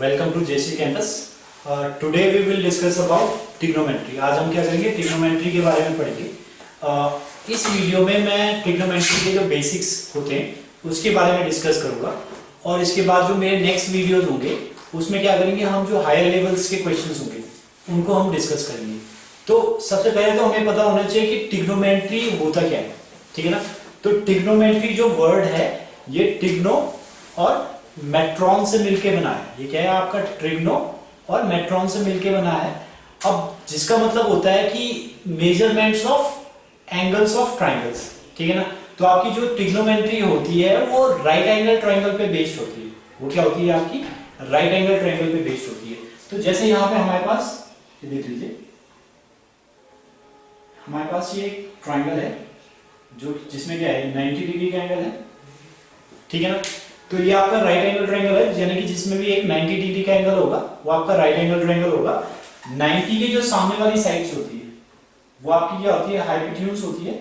welcome to JC Campus. Today we will discuss about trigonometry. आज हम क्या करेंगे, trigonometry के बारे में पढ़ेंगे. इस वीडियो में मैं trigonometry के जो बेसिक्स होते हैं उसके बारे में डिस्कस करूंगा और इसके बाद जो मेरे नेक्स्ट वीडियोज होंगे उसमें क्या करेंगे, हम जो हायर लेवल्स के क्वेश्चंस होंगे उनको हम डिस्कस करेंगे. तो सबसे पहले तो हमें पता होना चाहिए कि ट्रिग्नोमेट्री होता क्या है, ठीक है ना. तो ट्रिग्नोमेट्री जो वर्ड है ये ट्रिग्नो और मेट्रॉन से मिलके बना है. ये क्या है आपका, ट्रिग्नो और मेट्रॉन से मिलके बना है. अब जिसका मतलब होता है कि measurements of angles of triangles, ठीक है ना. तो आपकी जो ट्रिग्नोमेट्री होती है वो राइट एंगल ट्राइंगल पे बेस्ड होती है. वो क्या होती है आपकी, राइट एंगल ट्राइंगल पे बेस्ड होती है. तो जैसे यहाँ पे हमारे पास देख लीजिए, हमारे पास ये एक ट्राइंगल है जो जिसमें क्या है 90 डिग्री का एंगल है, ठीक है ना. तो ये आपका राइट एंगल ट्रायंगल है, यानी कि जिसमें भी एक 90 डिग्री का एंगल होगा वो आपका राइट एंगल ट्रायंगल होगा. 90 की जो सामने वाली साइड्स होती है वो आपकी क्या होती है, हाइपोटेन्यूज होती है,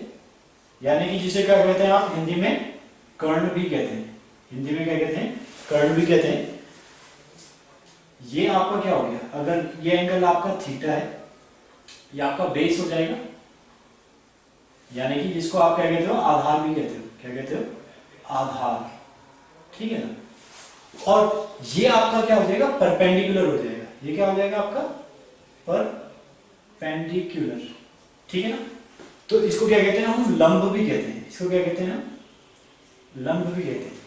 यानी कि जिसे क्या कहते हैं आप हिंदी में कर्ण भी कहते हैं. हिंदी में क्या कहते हैं, कर्ण भी कहते हैं. ये आपका क्या हो गया, अगर ये एंगल आपका थीटा है, ये आपका बेस हो जाएगा, यानी कि जिसको आप क्या कहते हो, आधार भी कहते हो. क्या कहते हो, आधार, ठीक है ना. और ये आपका क्या हो जाएगा, परपेंडिकुलर हो जाएगा. ये क्या हो जाएगा आपका परपेंडिकुलर, ठीक है ना. तो इसको क्या कहते हैं, हम लंब भी कहते हैं. इसको क्या कहते हैं हम, लंब भी कहते हैं,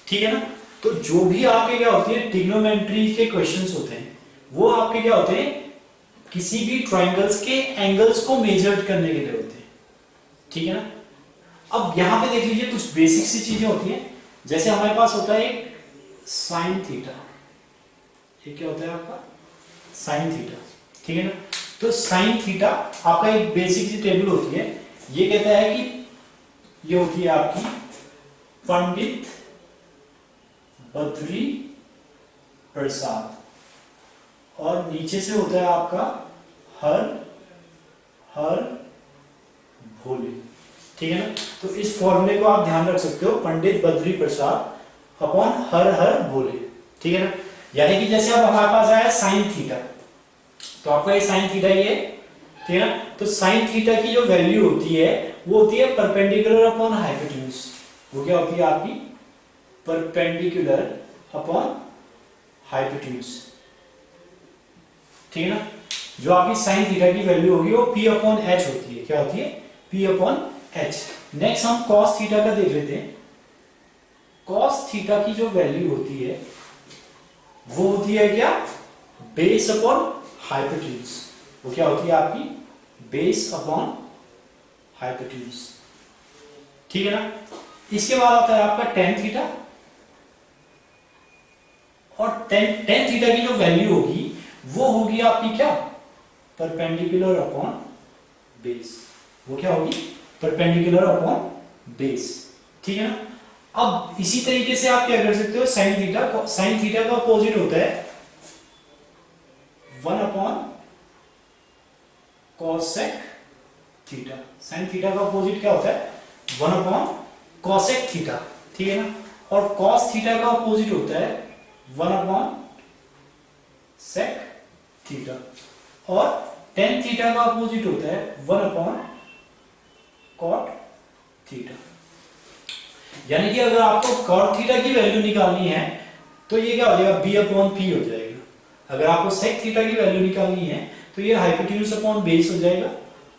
ठीक है ना. तो जो भी आपके क्या होती है ट्रिग्नोमेट्री के क्वेश्चंस होते हैं वो आपके क्या होते हैं, किसी भी ट्राइंगल्स के एंगल्स को मेजर करने के लिए होते हैं, ठीक है ना. अब यहां पे देख लीजिए कुछ बेसिक सी चीजें होती हैं. जैसे हमारे पास होता है एक साइन थीटा. ये क्या होता है आपका, साइन थीटा, ठीक है ना. तो साइन थीटा आपका एक बेसिक सी टेबल होती है. ये कहता है कि ये होती है आपकी पंडित बद्री प्रसाद और नीचे से होता है आपका हर हर भोले, ठीक है ना. तो इस फॉर्मूले को आप ध्यान रख सकते हो, पंडित बद्री प्रसाद अपॉन हर हर भोले, ठीक है ना. यानी कि जैसे अब हमारे पास आया साइन थीटा, तो आपका ये साइन थीटा ही है, ठीक है ना. तो साइन थीटा की जो वैल्यू होती है वो होती है परपेंडिकुलर अपॉन हाइपोटेन्यूज. वो क्या होती है आपकी, परपेंडिकुलर अपॉन हाइपोटेन्यूज, ठीक है ना. जो आपकी साइन थीटा की वैल्यू होगी वो P अपॉन H होती है. क्या होती है, P अपॉन H. नेक्स्ट हम cos थीटा का देख लेते हैं. cos थीटा की जो वैल्यू होती है वो होती है क्या, बेस अपॉन हाइपोटेन्यूज. वो क्या होती है आपकी, बेस अपॉन हाइपोटेन्यूज, ठीक है ना. इसके बाद आता है आपका tan थीटा, और tan थीटा की जो वैल्यू होगी वो होगी आपकी क्या, परपेंडिकुलर अपॉन बेस. वो क्या होगी, परपेंडिकुलर अपॉन बेस, ठीक है ना. अब इसी तरीके से आप क्या कर सकते हो, साइन थीटा, साइन थीटा का अपोजिट होता है 1 upon cosec theta. Sine theta का अपोजिट क्या होता है, 1 अपॉन कोसेक थीटा, ठीक है ना. और कॉस थीटा का अपोजिट होता है 1 अपॉन सेक थीटा. और टेन थीटा का अपोजिट होता है 1 अपॉन कॉट थीटा. यानी कि अगर आपको कॉट थीटा की वैल्यू निकालनी है तो ये क्या हो जाएगा, b अपॉन p हो जाएगा. अगर आपको सेक थीटा की वैल्यू निकालनी है तो ये हाइपोटेन्यूज अपॉन बेस हो जाएगा.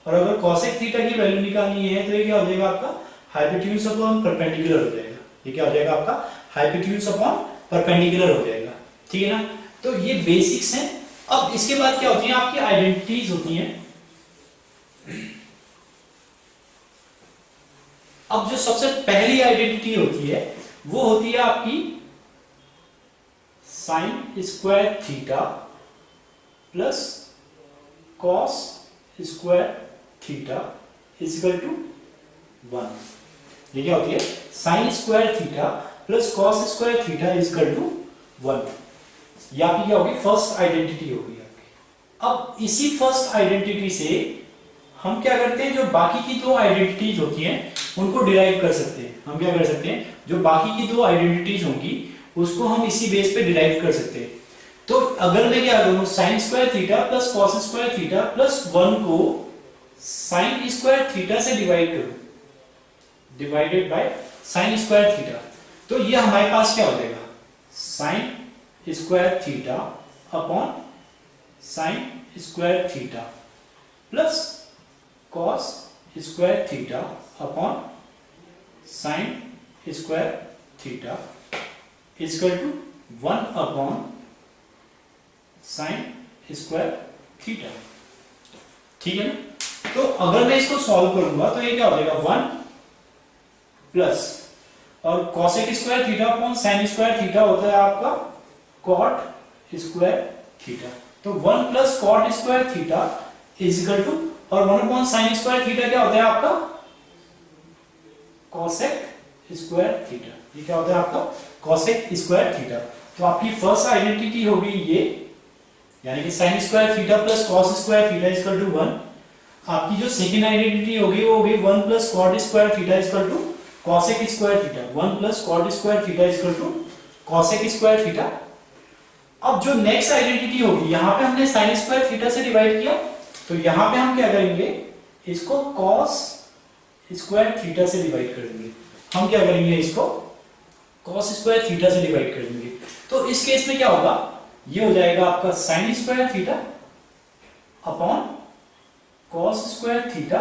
और अगर कॉसेक थीटा की वैल्यू निकालनी है तो ये क्या हो जाएगा आपका, हाइपोटेन्यूज अपॉन परपेंडिकुलर हो जाएगा. ये क्या हो जाएगा आपका, हाइपोटेन्यूज अपॉन परपेंडिकुलर हो जाएगा, ठीक है ना. तो ये बेसिक्स हैं. अब इसके बाद क्या होती है, आपकी आइडेंटिटीज होती हैं. अब जो सबसे पहली आइडेंटिटी होती है वो होती है आपकी sine square theta plus cos square theta is equal to 1. ये क्या होती है, sine square theta plus cos square theta is equal to 1. ये आपकी क्या होगी, फर्स्ट आइडेंटिटी होगी आपकी. अब इसी फर्स्ट आइडेंटिटी से हम क्या करते हैं, जो बाकी की दो आइडेंटिटीज होती हैं उनको डिराइव कर सकते हैं. हम क्या कर सकते हैं, जो बाकी की दो आइडेंटिटीज होंगी उसको हम इसी बेस पे डिराइव कर सकते हैं. तो अगर मैं क्या करूं, sine square theta plus cos square theta plus 1 को साइन स्क्वायर थीटा से डिवाइड करूं, divided by sine square theta, तो ये हमारे पास क्या हो जाएगा, sine square theta upon sine square theta plus cos square theta upon sine square theta equal to 1 upon sine square theta. ठीक है ना। तो अगर मैं इसको सॉल्व करूंगा तो ये क्या हो जाएगा, 1 प्लस और cosec square theta upon sine square theta होता है आपका कॉट स्क्वायर थीटा। तो 1 plus cot square theta is equal to, और 1 अपॉन साइन स्क्वायर थीटा क्या होता है आपका, कॉसेक स्क्वायर थीटा। ये क्या होता है आपका, कॉसेक स्क्वायर थीटा। तो आपकी फर्स्ट आइडेंटिटी होगी ये, यानी कि sine square theta plus cos square theta equal to 1। आपकी जो सेकंड आइडेंटिटी होगी वो होगी 1 plus cot square theta equal to cosec square theta. 1 plus cot square theta equal to cosec square theta. अब जो नेक्स्ट आइडेंटिटी होगी, यहां पे हमने साइन स्क्वायर थीटा से डिवाइड किया, तो यहां पे हम क्या करेंगे, इसको कॉस स्क्वायर थीटा से डिवाइड कर देंगे। हम क्या करेंगे, इसको कॉस स्क्वायर थीटा से डिवाइड कर देंगे। तो इस केस में क्या होगा, ये हो जाएगा आपका sine square theta upon cos square theta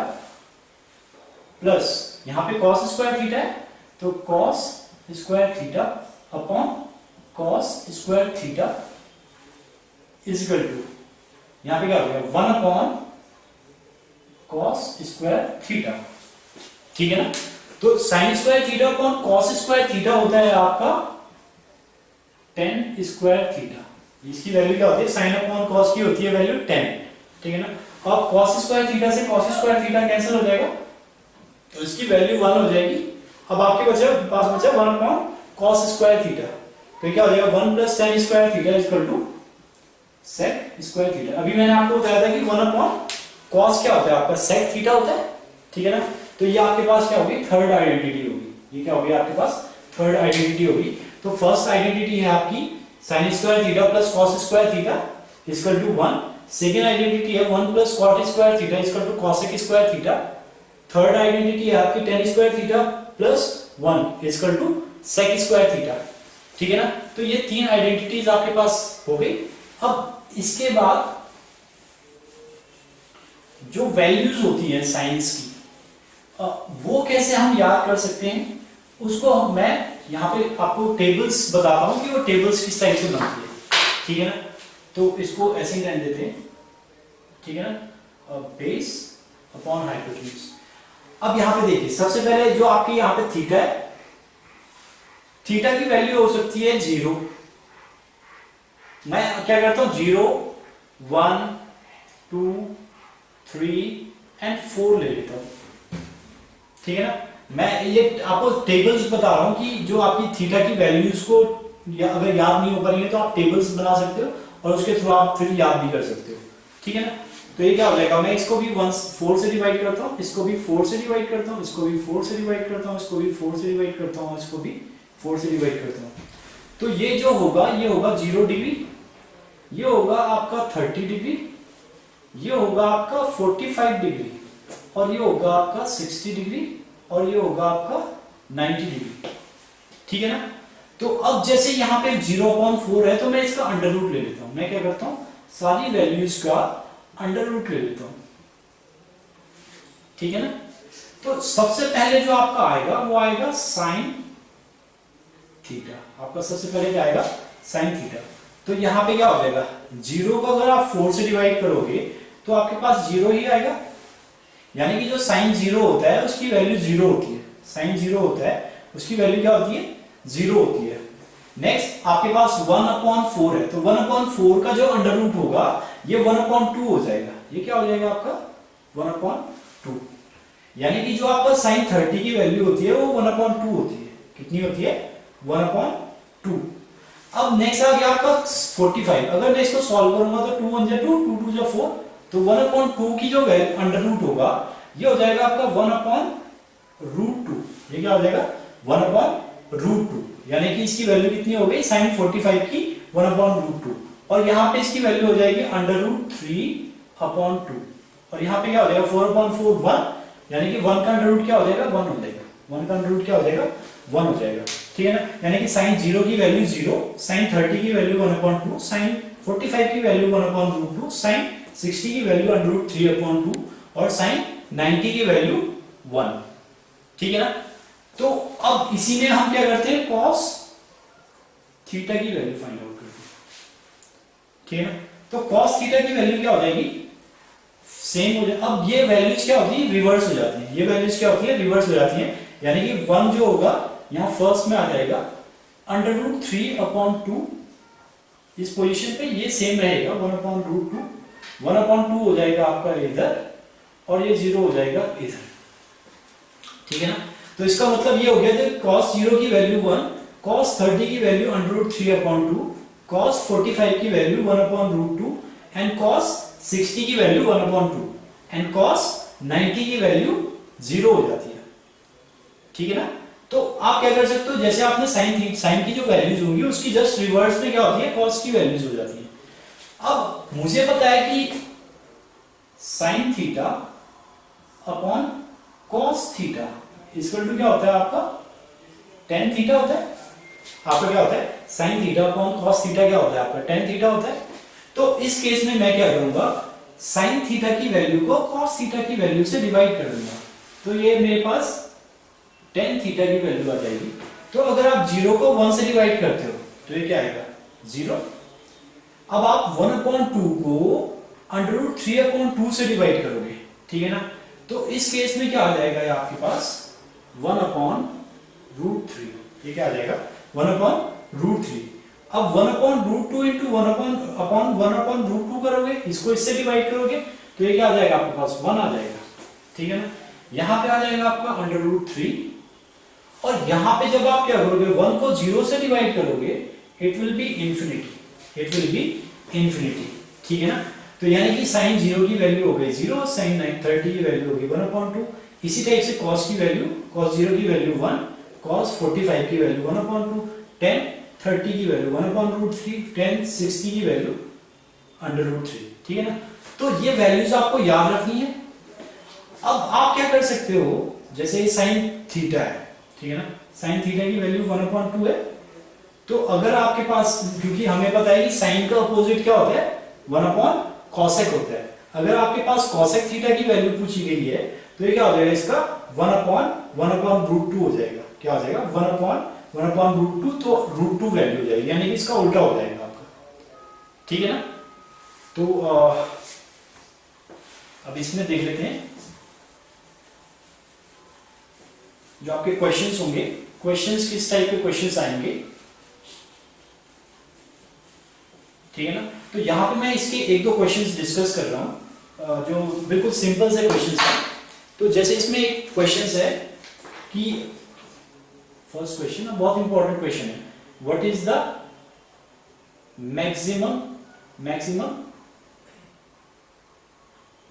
plus, यहां पे कॉस स्क्वायर थीटा है तो cos square theta upon cos square theta is equal to, यहां पे क्या हो गया, 1 अपॉन कॉस स्क्वायर थीटा। ठीक है ना। तो sign square theta upon cos square theta होता है आपका tan स्क्वायर थीटा। इसकी वैल्यू क्या होती है, साइन अपॉन कॉस की होती है वैल्यू 10। ठीक है ना। अब कॉस स्क्वायर थीटा से कॉस स्क्वायर थीटा कैंसिल हो जाएगा, तो इसकी वैल्यू 1 हो जाएगी। अब आपके पास बचा 1 अपॉन कॉस स्क्वायर थीटा, तो क्या हो जाएगा, 1 plus tan square theta equal to sec square theta. अभी मैंने आपको बताया था कि 1 अपॉन कॉस क्या होता है आपका, sec थीटा होता है। ठीक है ना। तो ये आपके पास क्या होगी, थर्ड आइडेंटिटी होगी। ये क्या होगी आपके पास, थर्ड आइडेंटिटी होगी। तो फर्स्ट आइडेंटिटी है आपकी sin square theta plus cos square theta equal to 1। Second identity है 1 plus cot square theta equal to cosec square theta. Third identity है आपकी tan square theta plus 1 equal to sec square theta. ठीक है ना। तो ये तीन identities आपके पास हो गई। अब इसके बाद जो वैल्यूज होती है साइंस की, वो कैसे हम याद कर सकते हैं, उसको मैं यहाँ पे आपको टेबल्स बताता हूं कि वो टेबल्स किस टाइप से बनती है। ठीक है ना। तो इसको ऐसे ही रहने देते हैं। ठीक है ना। Base upon hypotenuse. अब यहाँ पे देखिए, सबसे पहले जो आपकी यहाँ पे थीटा है, थीटा की वैल्यू हो सकती है 0। मैं क्या करता हूं, 0 1 2 3 एंड 4 ले लेता हूं। ठीक है ना। मैं ये आपको टेबल्स बता रहा हूं कि जो आपकी थीटा की वैल्यूज को अगर याद नहीं हो पा रही है तो आप टेबल्स बना सकते हो और उसके थ्रू आप फिर याद भी कर सकते हो। ठीक है ना। तो ये क्या हो जाएगा, मैं इसको भी 4 से डिवाइड करता हूं, इसको भी 4 से डिवाइड करता हूं, इसको भी 4 से डिवाइड करता हूं, इसको भी 4 से डिवाइड करता हूं, इसको भी 4 से डिवाइड करता हूं। तो ये जो होगा, ये होगा 0 डिग्री, ये होगा आपका 30 डिग्री, ये होगा आपका 45 डिग्री, और ये होगा आपका 60 डिग्री, और ये होगा आपका 90 डिग्री। ठीक है ना। तो अब जैसे यहाँ पे 0/4 है तो मैं इसका अंडर रूट ले लेता हूं। मैं क्या करता हूं, सारी वैल्यूज का अंडर रूट ले लेता हूं। ठीक है ना। तो सबसे पहले जो आपका आएगा वो आएगा साइन थीटा। आपका सबसे पहले क्या आएगा, साइन थीटा। तो यहां पे क्या हो जाएगा, 0 को अगर आप 4 से डिवाइड करोगे तो आपके पास 0 ही आएगा, यानी कि जो साइन 0 होता है उसकी वैल्यू 0 होती है। साइन 0 होता है उसकी वैल्यू क्या होती है, 0 होती है। नेक्स्ट आपके पास 1/4 है, तो 1/4 का जो अंडर रूट होगा ये 1/2 हो जाएगा। ये क्या हो जाएगा आपका 1/2, यानी कि जो आपका साइन 30 की वैल्यू होती है वो 1/2 होती है। कितनी होती है, 1/2। अब नेक्स्ट आ गया आपका 45। अगर मैं इसको सॉल्व करूंगा तो 2 1 जा 2, 2 2 जा 4, तो 1/2 की जो अंडर रूट होगा ये हो जाएगा आपका 1/√2। ये क्या हो जाएगा, 1/√2, यानी कि इसकी वैल्यू कितनी हो गई, साइन 45 की 1/√2। और यहाँ पे इसकी वैल्यू हो जाएगी √3/2 और यहाँ पे क्या हो जाएगा 4/4 1, यानी कि 1 का अंडर रूट क्या हो जाएगा 1 हो जाएगा, 1 का अंडर रूट क्या हो जाएगा 1 हो जाएगा, ठीक है ना। यानी कि sin 0 की वैल्यू 0, sin 30 की वैल्यू 1/2, sin 45 की वैल्यू 1/2, sin 60 की वैल्यू √3/2 और sin 90 की वैल्यू 1, ठीक है ना। तो अब इसी में हम क्या करते हैं cos थीटा की वैल्यू फाइंड आउट करते हैं, ठीक है ना। तो cos थीटा की वैल्यू क्या हो जाएगी सेम हो जाए। अब ये वैल्यूज क्या होती है रिवर्स हो जाती है, ये वैल्यूज क्या होती है रिवर्स हो जाती है, यानी कि 1 जो होगा यहां फर्स्ट में आ जाएगा √3/2, इस पोजीशन पे ये सेम रहेगा 1/√2, 1/2 हो जाएगा आपका इधर और ये 0 हो जाएगा इधर, ठीक है ना। तो इसका मतलब ये हो गया कि cos 0 की वैल्यू 1, cos 30 की वैल्यू √3/2, cos 45 की वैल्यू 1/√2 एंड cos 60 की वैल्यू 1/2 एंड cos 90 की वैल्यू 0 हो जाती है, ठीक है ना। तो आप क्या कर सकते हो, जैसे आपने साइन की जो वैल्यूज होंगी उसकी जस्ट रिवर्स में क्या होती है cos की वैल्यूज हो जाती है। अब मुझे पता है कि sin theta upon cos theta equal to क्या होता है आपका tan थीटा होता है, आपका क्या होता है sin theta upon cos theta क्या होता है आपका tan थीटा होता है। तो इस केस में मैं क्या करूंगा sin थीटा की वैल्यू को cos थीटा की वैल्यू से डिवाइड कर दूंगा, तो ये मेरे पास tan थीटा की वैल्यू आ जाएगी। तो अगर आप 0 को 1 से डिवाइड करते हो तो ये क्या आएगा 0। अब आप 1/2 को √3/2 से डिवाइड करोगे, ठीक है ना। तो इस केस में क्या आ जाएगा ये आपके पास 1/√3, ये क्या आ जाएगा 1/√3। अब 1/√2 इंटू 1/1/√2 करोगे, इसको इससे डिवाइड करोगे तो ये क्या आ जाएगा आपके पास 1 आ जाएगा, ठीक है ना। यहां पे आ जाएगा आपका √3 और यहां पे जब आप क्या करोगे 1 को 0 से डिवाइड करोगे it will be infinity, it will be infinity, ठीक है ना। तो यानी कि sin 0 की वैल्यू हो गई 0, sin 30 की वैल्यू होगी 1/2, इसी टाइप से cos की वैल्यू cos 0 की वैल्यू 1, cos 45 की वैल्यू 1/2, tan 30 की वैल्यू 1/√3, tan 60 की वैल्यू √3, ठीक है ना। तो ये वैल्यूज आपको याद रखनी है। अब आप क्या कर सकते हो, जैसे ये sin थीटा है, ठीक है ना, sin थीटा की वैल्यू 1/2 है, तो अगर आपके पास, क्योंकि हमें पता है कि sin का अपोजिट क्या होता है 1/cosec होता है, अगर आपके पास cosec थीटा की वैल्यू पूछी गई है तो ये क्या हो जाएगा इसका 1/√2 हो जाएगा, क्या हो जाएगा 1/√2, तो √2 वैल्यू हो जाएगी, यानी कि इसका उल्टा हो जाएगा आपका, ठीक है ना। तो अब इसमें देख लेते हैं जो आपके क्वेश्चंस होंगे, क्वेश्चंस किस टाइप के क्वेश्चंस आएंगे, ठीक है ना। तो यहां पे मैं इसके एक दो क्वेश्चंस डिस्कस कर रहा हूं जो बिल्कुल सिंपल से क्वेश्चंस हैं। तो जैसे इसमें एक क्वेश्चंस है कि फर्स्ट क्वेश्चन बहुत इंपॉर्टेंट क्वेश्चन है, what is the maximum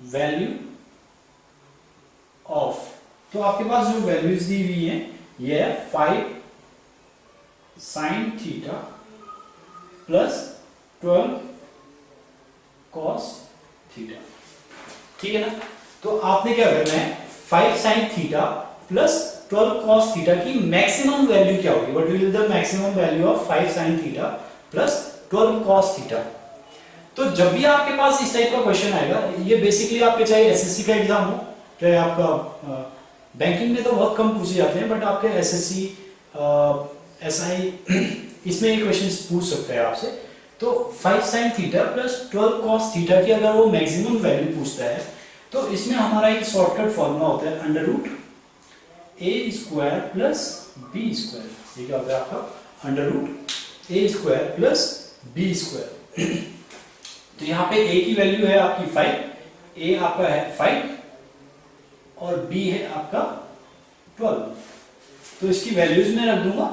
value of, तो आपके पास जो वैल्यूज दी हुई है ये है 5 sin theta plus 12 cos theta, ठीक है ना। तो आपने क्या करना है 5 sin theta plus 12 cos theta की मैक्सिमम वैल्यू क्या होगी, what will the maximum value of 5 sin theta plus 12 cos theta. तो जब भी आपके पास इस टाइप का क्वेश्चन आएगा, ये बेसिकली आपके चाहे एसएससी का एग्जाम हो, चाहे आपका बैंकिंग में तो बहुत कम पूछे जाते हैं, बट आपके एसएससी एसआई इसमें ये क्वेश्चन पूछ सकता है आपसे। तो 5 sin theta plus 12 cos theta की अगर वो मैक्सिमम वैल्यू पूछता है तो इसमें हमारा एक शॉर्टकट फॉर्मूला होता है √a² प्लस b², ये क्या होता है आपका √a² प्लस b²। तो यहाँ पे a की वैल्यू है आपकी 5, a आपका है 5 और b है आपका 12, तो इसकी वैल्यूज में रख दूंगा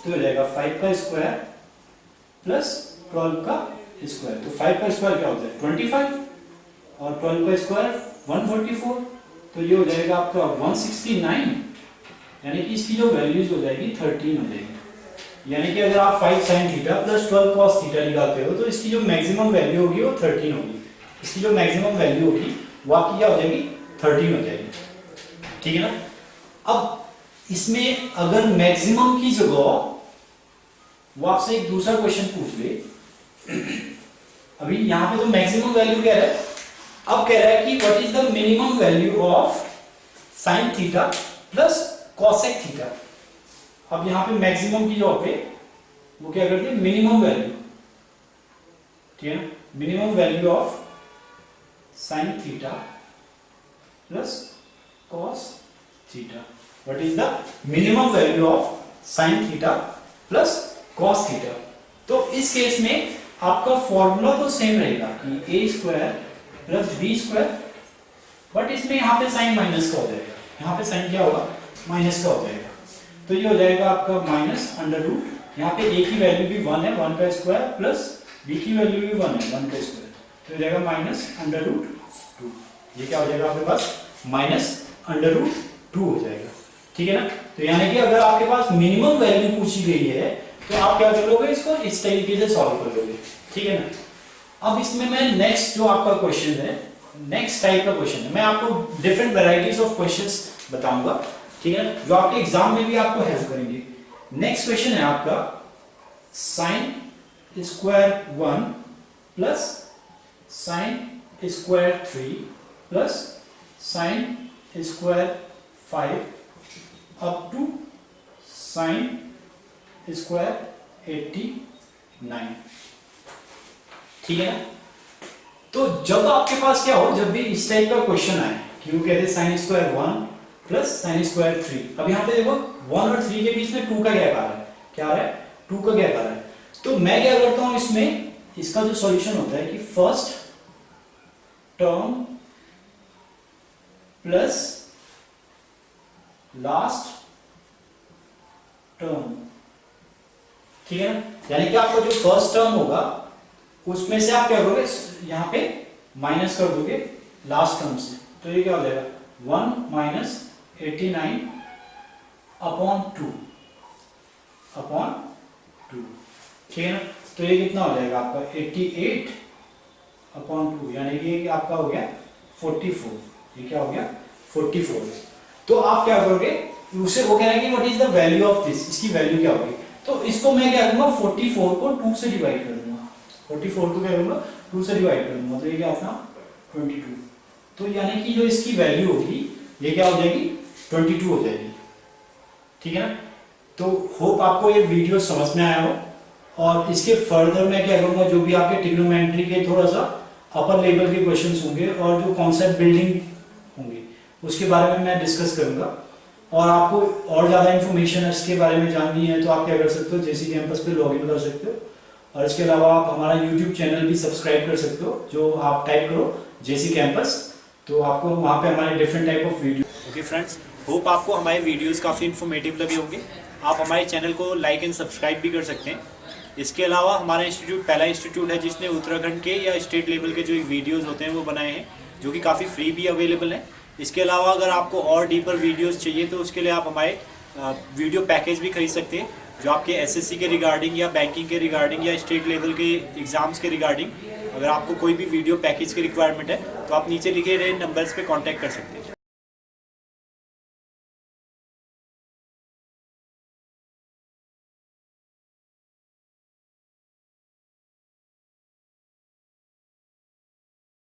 तो हो जाएगा 5 का स्क्वायर प्लस 12 का स्क्वायर। तो 5 का स्क्वायर क्या होता है 25 और 12 का स्क्वायर 144, तो ये हो जाएगा आपका 169, यानी कि इसकी जो वैल्यूज हो जाएगी 13 हो जाएगी, यानी कि अगर आप 5 sin theta plus 12 cos theta निकालते हो तो इसकी जो मैक्सिमम वैल्यू होगी वो 13 होगी। इसकी जो मैक्सिमम वैल्यू होगी वो आपकी क्या हो जाएगी, 13 हो जाएगी, ठीक है ना। अब इसमें अगर मैक्सिमम की जगह वो आपसे एक दूसरा क्वेश्चन पूछ ले, अभी यहां पे तो मैक्सिमम वैल्यू कह रहा है, अब कह रहा है कि what is the minimum value of sine theta plus cosec theta. अब यहां पे मैक्सिमम की जगह पे वो क्या करते हैं, मिनिमम वैल्यू, ठीक है ना, minimum value of sine theta plus cos theta. What is the minimum value of sine theta plus cos theta. तो इस केस में आपका फॉर्मूला तो सेम रहेगा कि A square plus B square, but इसमें यहाँ पे साइन माइनस का हो जाएगा, यहाँ पे साइन क्या होगा, माइनस का हो जाएगा। तो ये हो जाएगा आपका माइनस अंडर रूट, यहाँ पे ए की वैल्यू भी 1 है, 1 का स्क्वायर, प्लस बी की वैल्यू भी 1 है, 1 का स्क्वायर, तो हो जाएगा माइनस अंडर रूट 2। ये क्या हो जाएगा आपके पास, माइनस अंडर रूट 2 हो जाएगा, ठीक है ना। तो यानी कि अगर आपके पास मिनिमम वैल्यू पूछी गई है तो आप क्या कर लोगे, इसको इस तरीके से सॉल्व कर लोगे, ठीक है ना। अब इसमें मैं नेक्स्ट जो आपका क्वेश्चन है, नेक्स्ट टाइप का क्वेश्चन है, मैं आपको डिफरेंट वैरायटीज ऑफ क्वेश्चंस बताऊंगा, ठीक है, जो आपके एग्जाम में भी आपको हेल्प करेंगे। नेक्स्ट क्वेश्चन है आपका sine square 1 plus sine square 3 plus sine square 5 up to sine square 89, ठीक है ना। तो जब आपके पास क्या हो, जब भी इस टाइप का क्वेश्चन आए कि वो कहते हैं sign square 1 plus sine square 3, अब यहाँ पे देखो 1 और 3 के बीच में 2 का गैप आ रहा है, क्या आ रहा है, 2 का गैप आ रहा है। तो मैं क्या करता हूं इसमें, इसका जो सॉल्यूशन होता है कि first term plus last term, ठीक है ना। यानी कि आपका जो फर्स्ट टर्म होगा उसमें से आप क्या करोगे, यहां पे माइनस कर दोगे लास्ट टर्म से, तो ये क्या हो जाएगा 1 माइनस 89 अपॉन 2, ठीक है ना। तो ये कितना हो जाएगा आपका 88 अपॉन 2, यानी कि आपका हो गया 44, ये क्या हो गया 44। तो आप क्या करोगे, उसे वो कह रहा है कि what is the value of this, इसकी वैल्यू क्या होगी। तो इसको मैं क्या करूंगा, 44 को 2 से डिवाइड कर दूंगा, 44 को क्या करूंगा 2 से डिवाइड कर दूंगा, तो ये क्या अपना 22। तो यानी कि जो इसकी वैल्यू होगी ये क्या हो जाएगी 22 हो जाएगी, ठीक है ना। तो होप आपको ये वीडियो समझ में आया हो, और इसके फर्दर मैं क्या करूंगा, जो भी आपके ट्रिग्नोमेट्री के थोड़ा सा अपर लेवल के क्वेश्चंस होंगे और जो कॉन्सेप्ट बिल्डिंग होंगे उसके बारे में मैं डिस्कस करूंगा। और आपको और ज़्यादा इन्फॉर्मेशन इसके बारे में जाननी है तो आप क्या कर सकते हो, जेसी कैंपस पे लॉगिन कर सकते हो, और इसके अलावा आप हमारा यूट्यूब चैनल भी सब्सक्राइब कर सकते हो, जो आप टाइप करो जेसी कैंपस, तो आपको वहाँ पे हमारे different type of video. Okay friends, hope आपको हमारे वीडियोस काफ़ी इन्फॉर्मेटिव लगे होंगे। आप हमारे चैनल को लाइक एंड सब्सक्राइब भी कर सकते हैं। इसके अलावा हमारा इंस्टीट्यूट पहला इंस्टीट्यूट है जिसने उत्तराखंड के या स्टेट लेवल के जो वीडियोज़ होते हैं वो बनाए हैं, जो कि काफ़ी फ्री भी अवेलेबल हैं। इसके अलावा अगर आपको और डीपर वीडियोस चाहिए तो उसके लिए आप हमारे वीडियो पैकेज भी खरीद सकते हैं, जो आपके एसएससी के रिगार्डिंग या बैंकिंग के रिगार्डिंग या स्टेट लेवल के एग्जाम्स के रिगार्डिंग, अगर आपको कोई भी वीडियो पैकेज की रिक्वायरमेंट है तो आप नीचे लिखे गए नंबर्स पे कांटेक्ट कर सकते हैं।